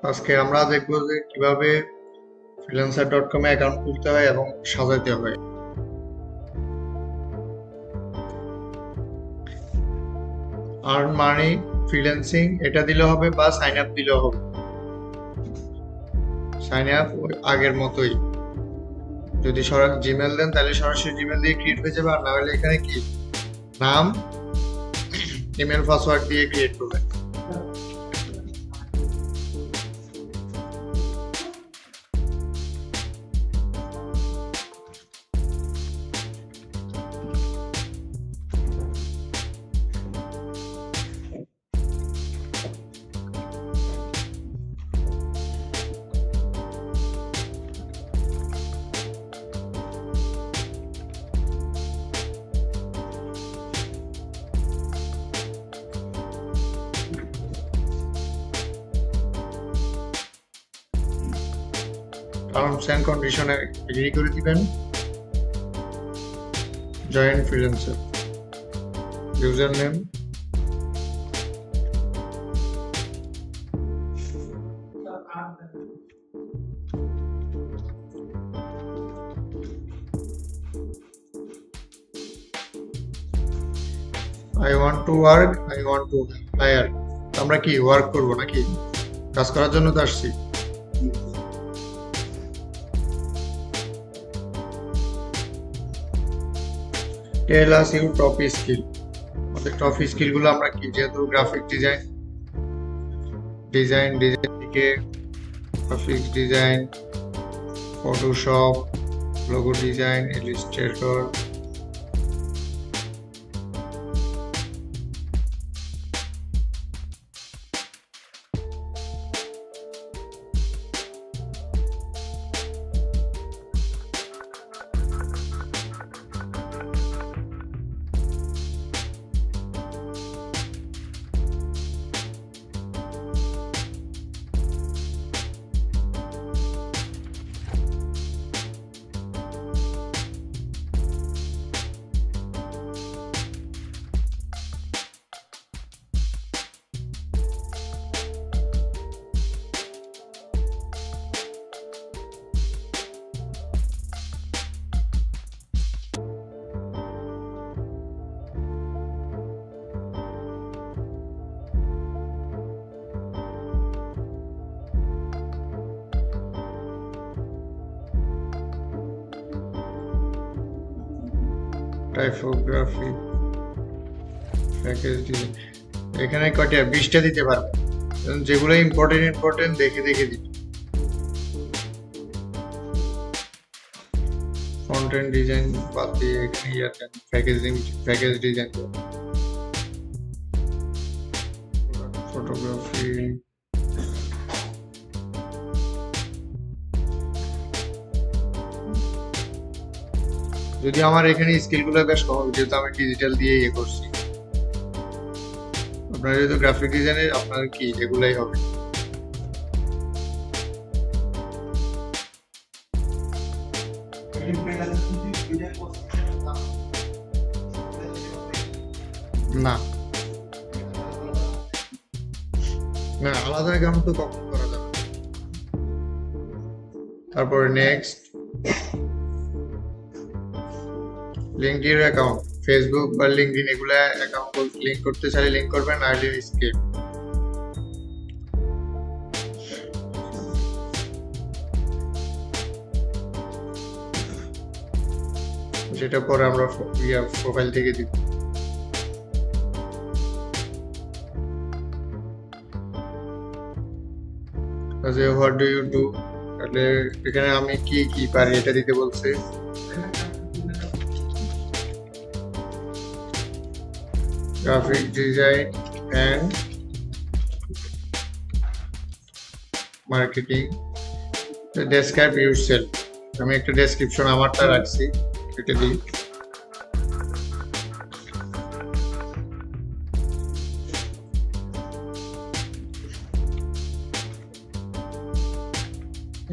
আজকে আমরা দেখব যে কিভাবে freelancer.com এ অ্যাকাউন্ট খুলতে হয় এবং সাজাতে হয়। আর্ন মানি ফ্রিল্যান্সিং এটা দিলে হবে বা সাইন আপ দিলেও হবে। সাইন আপ আগের মতোই, যদি জিমেল দেন তাহলে সরাসরি জিমেল দিয়ে ক্রিয়েট হয়ে যাবে, আর না হলে এখানে কি নাম, ইমেল, পাসওয়ার্ড দিয়ে ক্রিয়েট করবেন। টার্মস এন্ড কন্ডিশনে এগ্রি করে দিবেন। Join freelancer, user name, I want to work, I want to hire. আমরা কি ওয়ার্ক করব নাকি কাজ করার জন্য তো আসছি। টেল আস ইউর টপ স্কিল। আমাদের টপ স্কিল গুলো আমরা কি, যেহেতু গ্রাফিক ডিজাইন ডিজাইন থেকে graphics design, Photoshop, logo design, Illustrator, typography, package design. এখানে কয়টা, 20টা দিতে পারবে, যেগুলো ইম্পর্টেন্ট দেখে দেখে দিবে। ফ্রন্ট এন্ড ডিজাইন বাদ দিয়ে এখানে প্যাকেজ ডিজাইন, ফটোগ্রাফি, যদি আমার এখানে স্কিলগুলো বেশ কম, যেহেতু আমি ডিজিটাল দিয়ে ইয়ে করছি। আপনার যেহেতু গ্রাফিক ডিজাইনের, আপনার কি এগুলাই হবে। না না, আলাদা অ্যাকাউন্ট তো কখন করা যাবে। তারপরে নেক্সট, লিঙ্কডইন অ্যাকাউন্ট, ফেসবুক বা লিঙ্কডইন এগুলা অ্যাকাউন্ট লিংক করতে চাইলে লিংক করবেন, আইডি স্কিপ। সেটা পরে আমরা প্রোফাইল থেকে দিব। হোয়াট ডু ইউ ডু, তাহলে এখানে আমি কি কি পারি এটা দিতে বলছে। Graphic design and marketing, describe yourself. আমি একটা ডেসক্রিপশন আমারটা রাখছি, এটা দিই।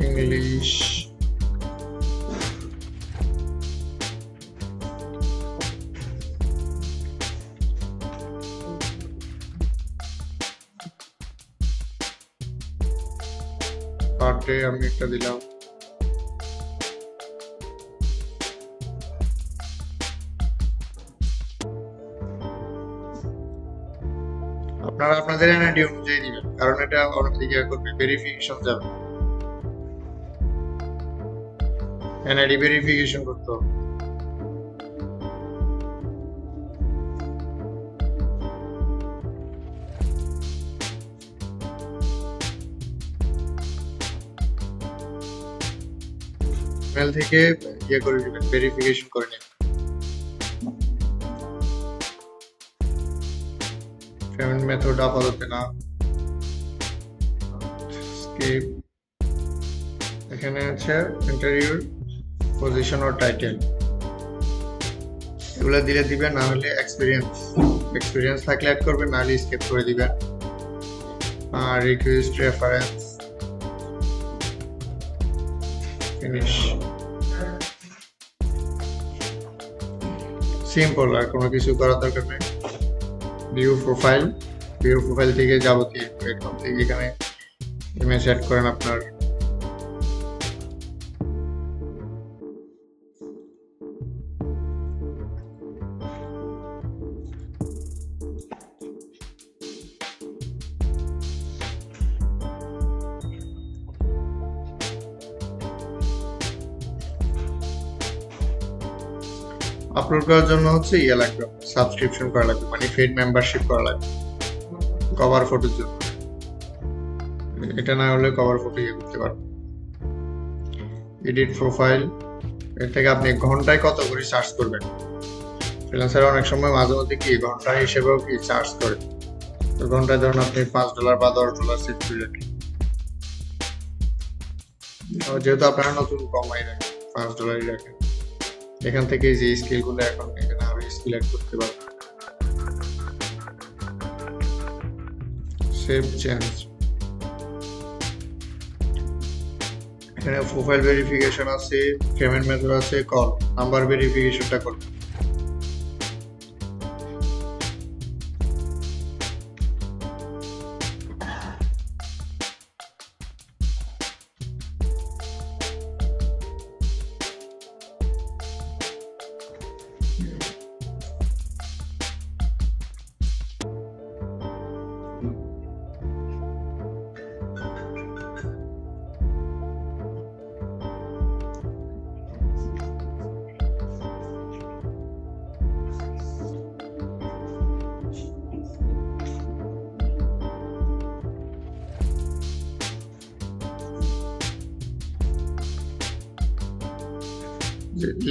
ইংলিশ, পার ডে আমি একটা দিলাম। আপনারা আপনাদের এনআইডি অনুযায়ী দিবেন, কারণ এটা অনেক দিকে করবে, ভেরিফিকেশন যাবে, এনআইডি ভেরিফিকেশন করতে হবে। মেল থেকে ইয়ে করে দিবেন, ভেরিফিকেশন করে নেবেন। পেমেন্ট মেথড আপাতত না, স্কিপ। এখানে আছে ইন্টারভিউর পজিশন ও টাইটেল, এগুলো দিলে দিবেন, না হলে এক্সপিরিয়েন্স থাকলে অ্যাড করবেন, না হলে স্কিপ করে দিবেন। আর রিকোয়েস্ট রেফারেন্স, ফিনিশ। সিম্পল, আর কোনো কিছু করার দরকার নেই। ভিউ প্রোফাইল থেকে যাবতীয় এখান থেকে এখানে ইমেজ অ্যাড করেন আপনার। আপলোড করার জন্য হচ্ছে ইয়ে লাগবে, সাবস্ক্রিপশন করা লাগবে, মানে পেইড মেম্বারশিপ করা লাগবে কভার ফটোর জন্য। এটা না হলে কভার ফটো ইয়ে করতে পারবেন। এডিট প্রোফাইল, এর থেকে আপনি ঘন্টায় কত করে চার্জ করবেন। ফ্রিল্যান্সার অনেক সময় মাঝে মধ্যে কি ঘন্টা হিসেবেও কি চার্জ করে, তো ঘন্টায় ধরুন আপনি $5 বা $10 সেট করে রাখেন। যেহেতু আপনারা নতুন কমাই রাখেন, $5 রাখেন। এখান থেকে যে স্কিলগুলো এখন এখানে আরো স্কিল অ্যাড করতে পারবেন। সেভ চেঞ্জ, এখানে প্রোফাইল ভেরিফিকেশন আছে, পেমেন্ট মেথড আছে, কল নাম্বার ভেরিফিকেশনটা করবেন।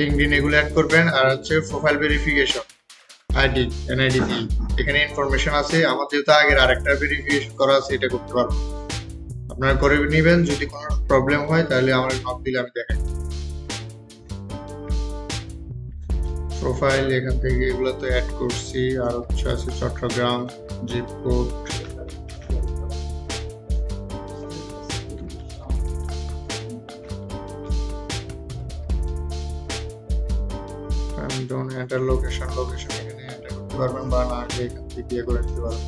লিঙ্কডইন এগুলো অ্যাড করবেন। আর হচ্ছে প্রোফাইল ভেরিফিকেশন, এনআইডি দিয়ে এখানে ইনফরমেশন আছে। আমার যেহেতু আগের আরেকটা ভেরিফিকেশন করা আছে, এটা করতে পারবো, আপনারা করে নেবেন। যদি কোনো প্রবলেম হয় তাহলে আমার নক দিলে আমি দেখাই। প্রোফাইল এখান থেকে এগুলো তো অ্যাড করছি। আর হচ্ছে আছে Chittagong, zip code, enter location এখানে এন্টার করতে পারবেন, বা না এখান থেকে দিয়ে করে নিতে পারবেন।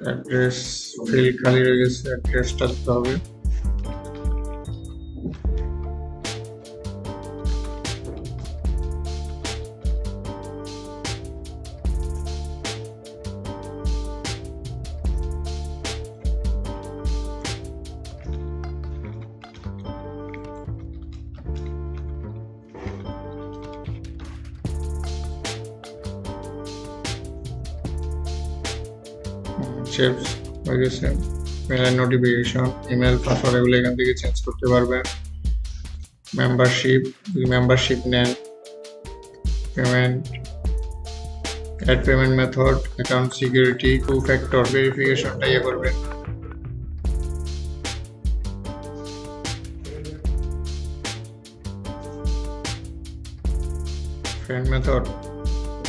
অ্যাড্রেস ফিল্ড খালি রয়ে গেছে, অ্যাড্রেসটা দিতে হবে। সেভ হয়ে গেছে। মেল নোটিফিকেশন, ইমেল, পাসওয়ার্ড এগুলো এখান থেকে চেঞ্জ করতে পারবেন। মেম্বারশিপ নেন, payment, add payment method, account security, 2 factor ভেরিফিকেশনটা ইয়ে করবেন। ফ্রেন্ড মেথড,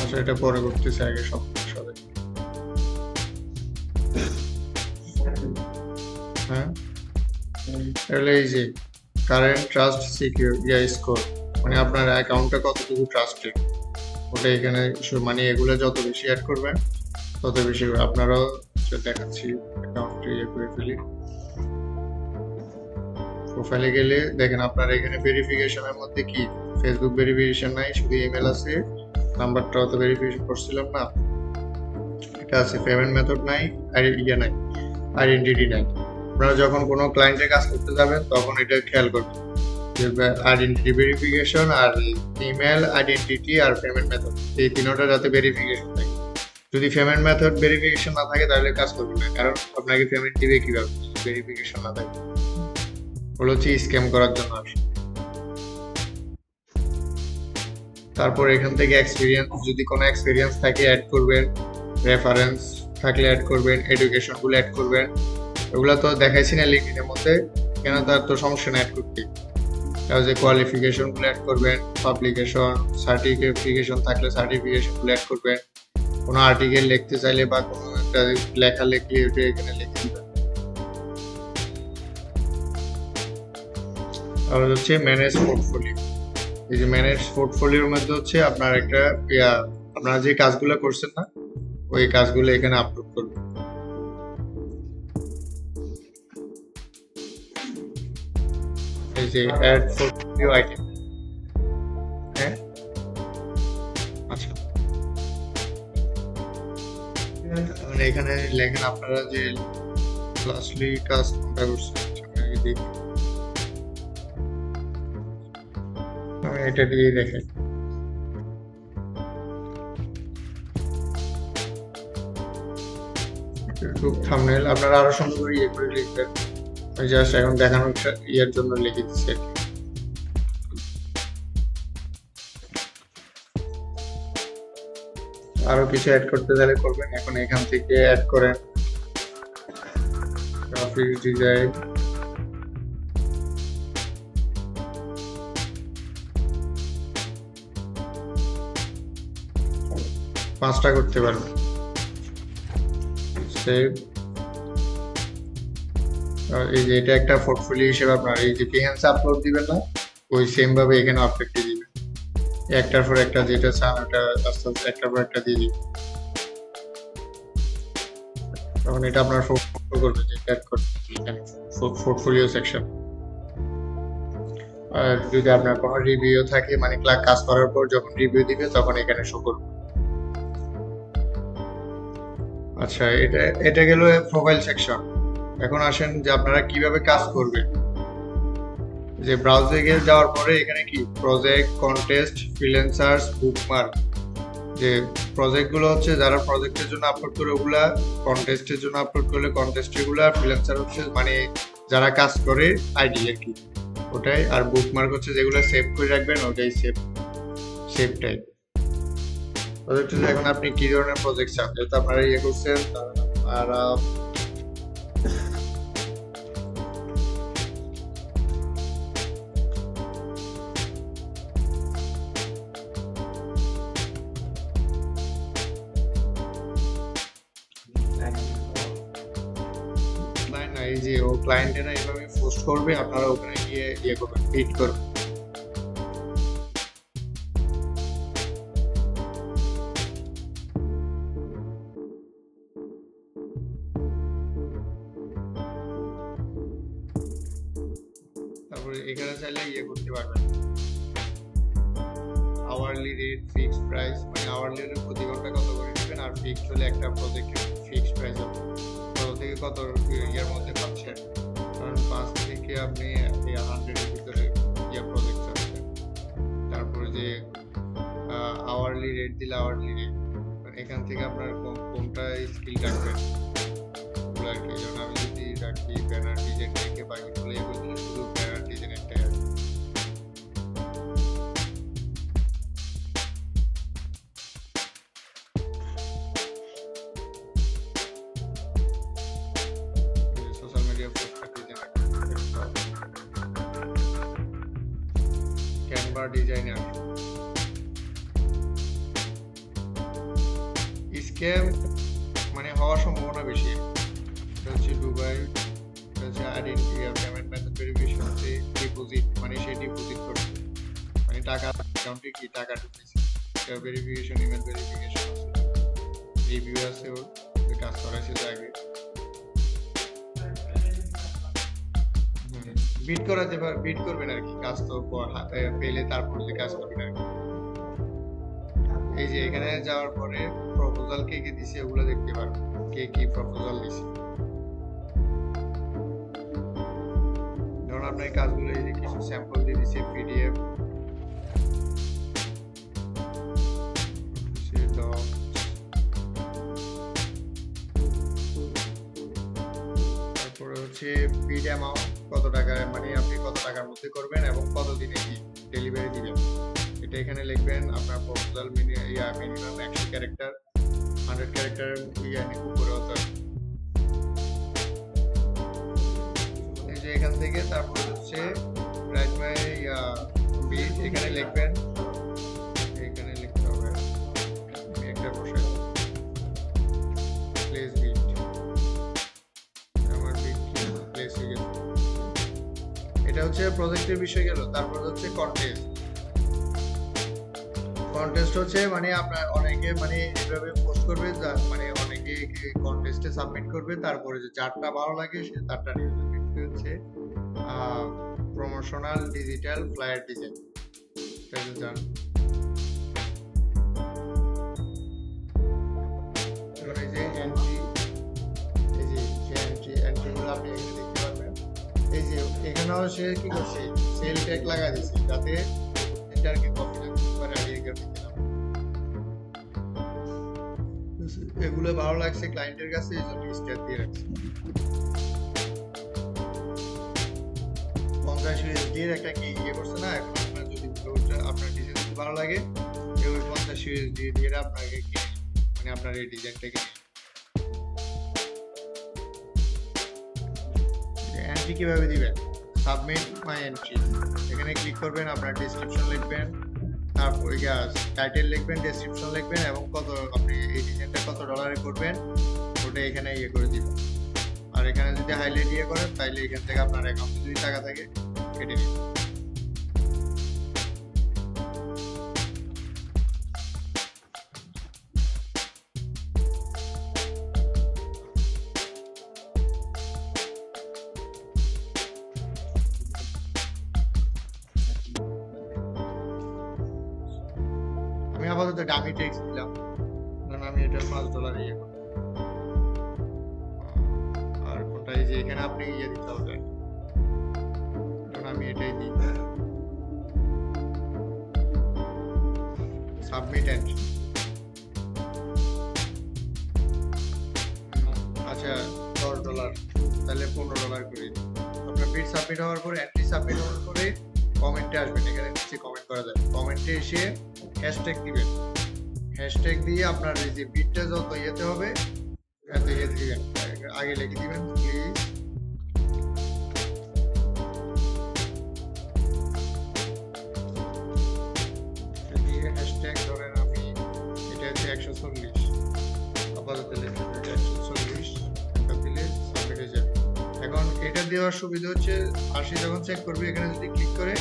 আচ্ছা এটা পরে করতেছি, আগে সব সাথে। হ্যাঁ তাহলে এই যে কারেন্ট ট্রাস্ট সিকিউর স্কোর, মানে আপনার অ্যাকাউন্টটা কতটুকু ট্রাস্টেড ওটা এখানে মানে এগুলো যত বেশি অ্যাড করবেন তত বেশি আপনারাও দেখাচ্ছি। অ্যাকাউন্টে করে ফেলি, প্রোফাইলে গেলে দেখেন আপনার এখানে ভেরিফিকেশনের মধ্যে কি ফেসবুক ভেরিফিকেশন নাই, শুধু ইমেল আছে, নাম্বারটাও তো ভেরিফিকেশন করছিলাম না, এটা আছে, পেমেন্ট মেথড নাই, আর নাই, আইডেন্টিটি নাই। আপনারা যখন কোনো ক্লায়েন্টের কাজ করতে যাবেন তখন এটা খেয়াল করবেন যে আইডেন্টিটি ভেরিফিকেশন আর ইমেল আইডেন্টিটি আর পেমেন্ট মেথড, এই তিনটা যাতে ভেরিফিকেশন থাকে। যদি পেমেন্ট মেথড ভেরিফিকেশন না থাকে তাহলে কাজ করবে না, কারণ আপনাকে পেমেন্ট দিবে কিভাবে ভেরিফিকেশন না থাকে, হলো হচ্ছে স্ক্যাম করার জন্য আসে। তারপর এখান থেকে এক্সপিরিয়েন্স, যদি কোনো এক্সপিরিয়েন্স থাকে অ্যাড করবেন, রেফারেন্স থাকলে অ্যাড করবেন, এডুকেশন গুলো অ্যাড করবেন। ওগুলো তো দেখাইছি না লিঙ্কডইনের মধ্যে, কেন তার তো সমস্যা না অ্যাড করতে। তাহলে যে কোয়ালিফিকেশন গুলো অ্যাড করবেন, পাবলিকেশন সার্টিফিকেশন থাকলে সার্টিফিকেশন গুলো অ্যাড করবেন, কোনো আর্টিকেল লিখতে চাইলে বা কোনো একটা লেখা লিখলে ওটা এখানে লিখে দিবেন। আর হচ্ছে ম্যানেজ পোর্টফোলিও, এই যে ম্যানেজ পোর্টফোলিওর মধ্যে হচ্ছে আপনার একটা আপনারা যে কাজগুলো করছেন না ওই কাজগুলো এখানে আপলোড করবেন। এই যে অ্যাড পোর্টফোলিও আইটেম, হ্যাঁ আচ্ছা, মানে এখানে লেখেন আপনারা যে লাস্টলি কাজ কোনটা করছেন, দেখি আমি এটা দিয়ে দেখেন। ইউটিউব থাম্বনেল আপনারা আরো সুন্দর করে ইয়ে করে লিখবেন, আমি জাস্ট এখন দেখানোর ইয়ের জন্য লিখে দিচ্ছি। আরো কিছু অ্যাড করতে চাইলে করবেন, এখন এখান থেকে অ্যাড করেন গ্রাফিক্স ডিজাইন, পাঁচটা করতে পারবেন। সেভ, এই যে এটা একটা পোর্টফোলিও হিসেবে আপনার এই যে বিহেন্স আপলোড দিবেন না ওই সেম ভাবে এখানে আপলোড দিয়ে দিবেন, একটার পর একটা যেটা চান ওটা আস্তে আস্তে একটার পর একটা দিয়ে দিবেন। তখন এটা আপনার ফোকাস করবে যে অ্যাড করতে এখানে পোর্টফোলিও সেকশন। আর যদি আপনার কোনো রিভিউ থাকে, মানে কাজ করার পর যখন রিভিউ দিবে তখন এখানে শো করবে। আচ্ছা, এটা গেল প্রোফাইল সেকশন। এখন আসেন যে আপনারা কিভাবে কাজ করবেন। যে ব্রাউজিংয়ে যাওয়ার পরে এখানে কি প্রজেক্ট, কন্টেস্ট, ফ্রিল্যান্সার্স, বুকমার্ক, যে প্রজেক্টগুলো হচ্ছে যারা প্রজেক্টের জন্য আপলোড করে ওগুলা, কন্টেস্টের জন্য আপলোড করলে কন্টেস্টের গুলা, ফ্রিল্যান্সার হচ্ছে মানে যারা কাজ করে আইডি আর কি ওটাই, আর বুকমার্ক হচ্ছে যেগুলো সেভ করে রাখবেন ওটাই সেভ টাইপ প্রজেক্ট। এখন আপনি কি ধরনের প্রজেক্ট চান, যেহেতু আপনারা ইয়ে করছেন আর এই যে ও ক্লায়েন্টেরা এইভাবে পোস্ট করবে, আপনারা ওখানে গিয়ে ইয়ে করবেন, ফিট করবেন। তারপরে এখানে চাইলে ইয়ে করতে পারবেন আওয়ারলি রেট, ফিক্সড প্রাইস, মানে আওয়ারলি রেট প্রতি ঘন্টা কত করে নেবেন, আর ফিক্সড হলে একটা প্রজেক্টের ফিক্সড প্রাইস হবে কত থেকে কত ইয়ার মধ্যে পাচ্ছেন। কারণ 5 থেকে আপনি 100 এর ভিতরে ইয়া প্রজেক্ট চাচ্ছেন। তারপরে যে আওয়ারলি রেট দিলে আওয়ারলি রেট, এখান থেকে আপনার কোনটা স্কিল রাখবেন ওগুলো আর কি। যেমন আমি যদি রাখি ব্যানার ডিজাইন রেখে বাকিগুলো এগুলো শুধু ব্যানার ডিজাইন একটাই আছে। Social media poster design, Canva designer, scam মানে হওয়ার সম্ভাবনা বেশি। এটা হচ্ছে দুবাই, এটা হচ্ছে আইডেন্টিটি আর পেমেন্ট মেথড অ্যাকাউন্টে কি টাকা ঢুকেছে, ভেরিফিকেশন, ইমেল ভেরিফিকেশন আছে, রিভিউ আছে, ওর কাজ করাইছে আগে, বিট করাতে বিট করবেন আর কি, কাজ তো পেলে তারপর যে কাজ করবেন আর কি। এই যে এখানে যাওয়ার পরে প্রপোজাল কে কে দিছে ওগুলো দেখতে পারবেন, কে কি প্রপোজাল দিছে। ধরুন আপনার কাজগুলো এই যে কিছু স্যাম্পল দিয়ে দিছে, পিডিএফ, তারপরে হচ্ছে বিড অ্যামাউন্ট, কত টাকা, মানে আপনি কত টাকার মধ্যে করবেন এবং কত দিনে কি ডেলিভারি দিবেন, এটা এখানে লিখবেন। আপনার প্রপোজাল মিনিমাম 100 ক্যারেক্টার, 100 ক্যারেক্টার উপরে হতে হবে। এই যে এখান থেকে তারপর হচ্ছে রাইট মাই বিড, এখানে লিখবেন, এখানে লিখতে হবে, আমি একটা বসাই প্লেস বিড, আমার বিড প্লেস হয়ে গেল। এটা হচ্ছে প্রজেক্টের বিষয় গেল। তারপর হচ্ছে কন্টেস্ট। কন্টেস্ট হচ্ছে মানে আপনার অনেকে মানে এইভাবে পোস্ট করবে, মানে অনেকে কন্টেস্টে সাবমিট করবে, তারপরে যে যারটা ভালো লাগে সে তারটা নিয়ে যাবে। হচ্ছে প্রমোশনাল ডিজিটাল ফ্লায়ার ডিজাইন, এটা জান। এই যে এন্ট্রি, এই যে এন্ট্রিগুলো আপনি এখানে দেখতে পারবেন। এই যে এখানেও সে কি করছে, সেল ট্যাগ লাগা দিয়েছে যাতে এটা আর কি কপি না করে আগে দিতে না। এগুলো ভালো লাগছে ক্লায়েন্টের কাছে, এই জন্য স্টার দিয়ে রাখছি। 50 ইউএসডি এর একটা কি ইয়ে করছে না, এখন আপনার যদি আপনার ডিজাইন ভালো লাগে, ওই 50 ইউএসডি দিয়ে আপনাকে কিনে, মানে আপনার এই ডিজাইনটা কিনে। এন্ট্রি কিভাবে দিবেন, সাবমিট মাই এন্ট্রি, এখানে ক্লিক করবেন, আপনার ডেসক্রিপশন লিখবেন, তারপরে টাইটেল লিখবেন, ডেসক্রিপশন লিখবেন এবং কত আপনি এই ডিজাইনটা কত ডলারে করবেন ওটা এখানে ইয়ে করে দিবেন। আর এখানে যদি হাইলাইট ইয়ে করেন তাহলে এখান থেকে আপনার অ্যাকাউন্টে যদি টাকা থাকে কেটে নেবেন। আমি আপাতত ডামি টেক্সট দিলাম, কারণ আমি এটা $5 ইয়ে করব। আর কোনটা এই যে এখানে আপনি ইয়ে দিতে হবে, কারণ আমি এটাই দিই, সাবমিট এন্ট্রি। আচ্ছা $10, তাহলে $15 করে দিন। আপনার বিড সাবমিট হওয়ার পরে, এন্ট্রি সাবমিট হওয়ার পরে কমেন্টে আসবেন, এখানে নিচে কমেন্ট করা যায়, কমেন্টে এসে হ্যাশট্যাগ দিবেন, হ্যাশট্যাগ দিয়ে আপনার এই যে বিটটা যত ইয়েতে হবে এত ইয়ে দিবেন, আগে লিখে দিবেন প্লিজ দিয়ে হ্যাশট্যাগ ধরেন আমি এটা হচ্ছে 140, আপাতত লিখে 140 এটা দিলে সাবমিট হয়ে যাবে। এখন এটা দেওয়ার সুবিধা হচ্ছে আরসি যখন চেক করবে এখানে যদি ক্লিক করে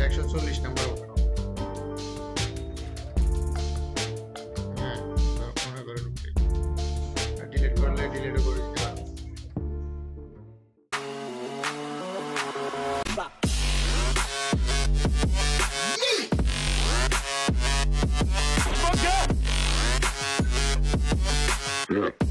140 নাম্বার ওপেন হবে। হ্যাঁ মনে করে ঢুকবে, ডিলিট করলে ডিলিটও করে দিতে পারবে। Yeah.